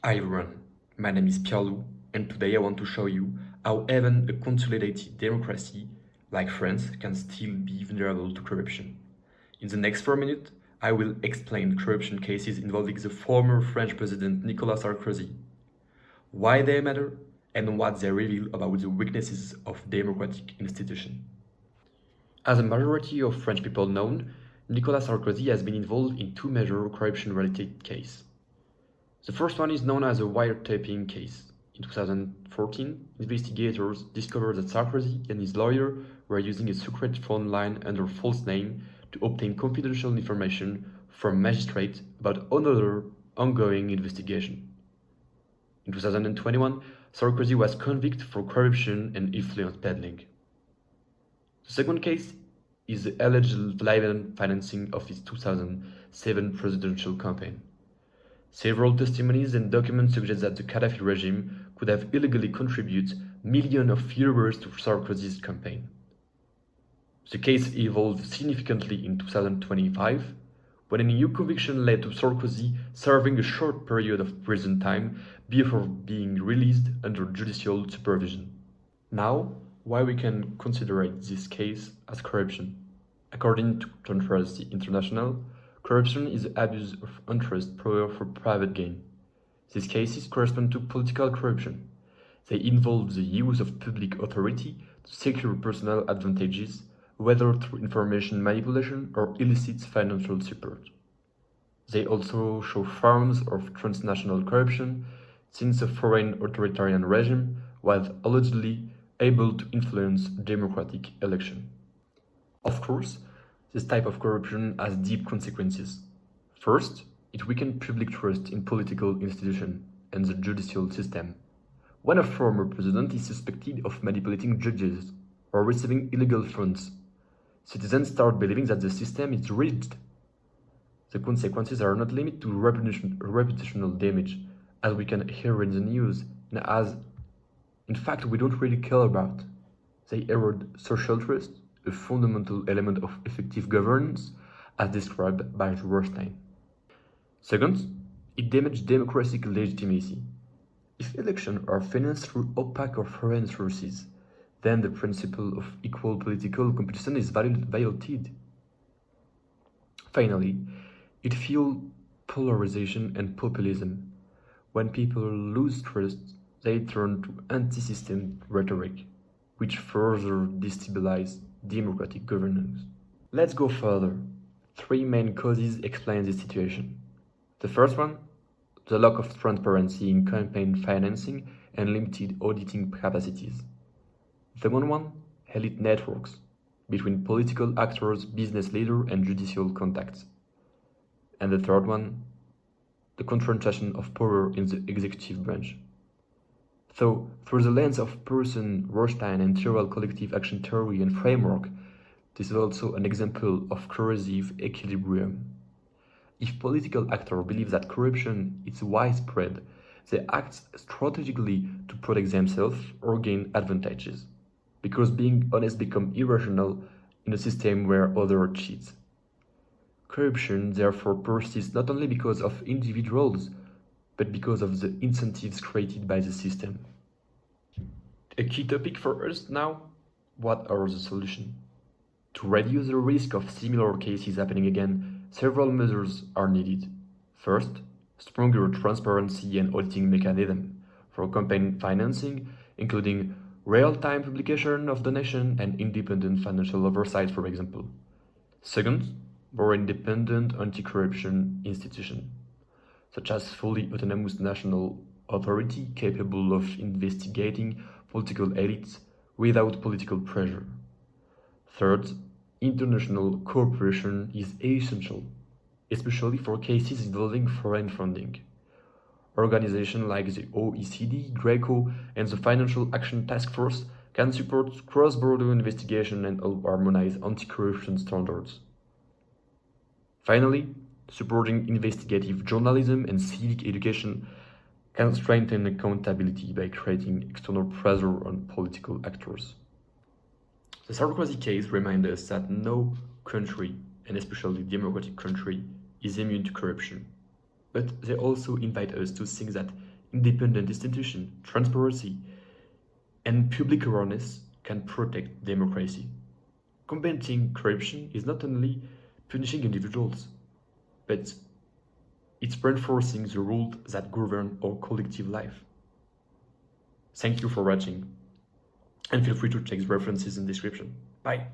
Hi everyone, my name is Pierre, and today I want to show you how even a consolidated democracy like France can still be vulnerable to corruption. In the next 4 minutes, I will explain corruption cases involving the former French president Nicolas Sarkozy, why they matter, and what they reveal about the weaknesses of democratic institutions. As a majority of French people know, Nicolas Sarkozy has been involved in two major corruption-related cases. The first one is known as a wiretapping case. In 2014, investigators discovered that Sarkozy and his lawyer were using a secret phone line under false name to obtain confidential information from magistrates about another ongoing investigation. In 2021, Sarkozy was convicted for corruption and influence peddling. The second case is the alleged violent financing of his 2007 presidential campaign. Several testimonies and documents suggest that the Gaddafi regime could have illegally contributed millions of euros to Sarkozy's campaign. The case evolved significantly in 2025, when a new conviction led to Sarkozy serving a short period of prison time before being released under judicial supervision. Now, why we can consider this case as corruption? According to Transparency International, corruption is the abuse of interest power for private gain. These cases correspond to political corruption. They involve the use of public authority to secure personal advantages, whether through information manipulation or illicit financial support. They also show forms of transnational corruption, since a foreign authoritarian regime was allegedly able to influence democratic election. Of course, this type of corruption has deep consequences. First, it weakens public trust in political institutions and the judicial system. When a former president is suspected of manipulating judges or receiving illegal funds, citizens start believing that the system is rigged. The consequences are not limited to reputational damage, as we can hear in the news, and as, in fact, we don't really care about. They erode social trust, a fundamental element of effective governance, as described by Rothstein. Second, it damages democratic legitimacy. If elections are financed through opaque or foreign sources, then the principle of equal political competition is violated. Finally, it fuels polarization and populism. When people lose trust, they turn to anti-system rhetoric, which further destabilizes democratic governance. Let's go further. Three main causes explain this situation. The first one, the lack of transparency in campaign financing and limited auditing capacities. The second one, elite networks between political actors, business leaders, and judicial contacts. And the third one, the concentration of power in the executive branch. So, through the lens of Person, Rothstein, and theoretical collective action theory and framework, this is also an example of corrosive equilibrium. If political actors believe that corruption is widespread, they act strategically to protect themselves or gain advantages, because being honest becomes irrational in a system where others cheat. Corruption therefore persists not only because of individuals, but because of the incentives created by the system. A key topic for us now, what are the solutions? To reduce the risk of similar cases happening again, several measures are needed. First, stronger transparency and auditing mechanism for campaign financing, including real-time publication of donation and independent financial oversight, for example. Second, more independent anti-corruption institutions, such as fully autonomous national authority capable of investigating political elites without political pressure. Third, international cooperation is essential, especially for cases involving foreign funding. Organizations like the OECD, GRECO, and the Financial Action Task Force can support cross-border investigation and harmonize anti-corruption standards. Finally, supporting investigative journalism and civic education can strengthen accountability by creating external pressure on political actors. The Sarkozy case reminds us that no country, and especially a democratic country, is immune to corruption. But they also invite us to think that independent institutions, transparency, and public awareness can protect democracy. Combating corruption is not only punishing individuals, but it's reinforcing the rules that govern our collective life. Thank you for watching, and feel free to check the references in the description. Bye!